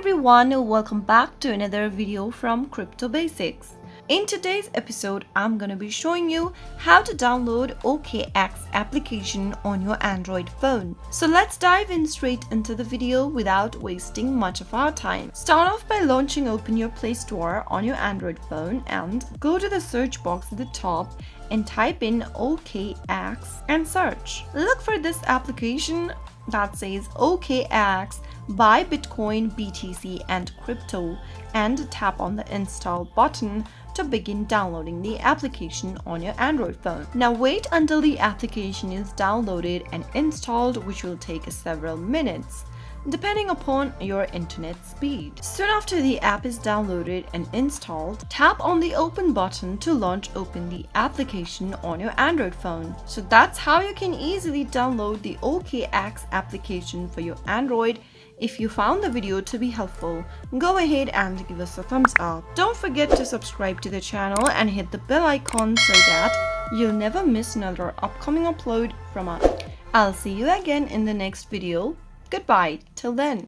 everyone, welcome back to another video from Crypto Basics. In today's episode, I'm gonna be showing you how to download OKX application on your Android phone. So let's dive in straight into the video without wasting much of our time. Start off by open your Play Store on your Android phone and go to the search box at the top and type in OKX and search. Look for this application that says OKX buy Bitcoin, BTC and crypto and tap on the install button to begin downloading the application on your Android phone. Now wait until the application is downloaded and installed, which will take several minutes depending upon your internet speed. Soon after the app is downloaded and installed, tap on the open button to open the application on your Android phone. So that's how you can easily download the OKX application for your Android. If you found the video to be helpful, go ahead and give us a thumbs up. Don't forget to subscribe to the channel and hit the bell icon so that you'll never miss another upcoming upload from us. I'll see you again in the next video. Goodbye till then.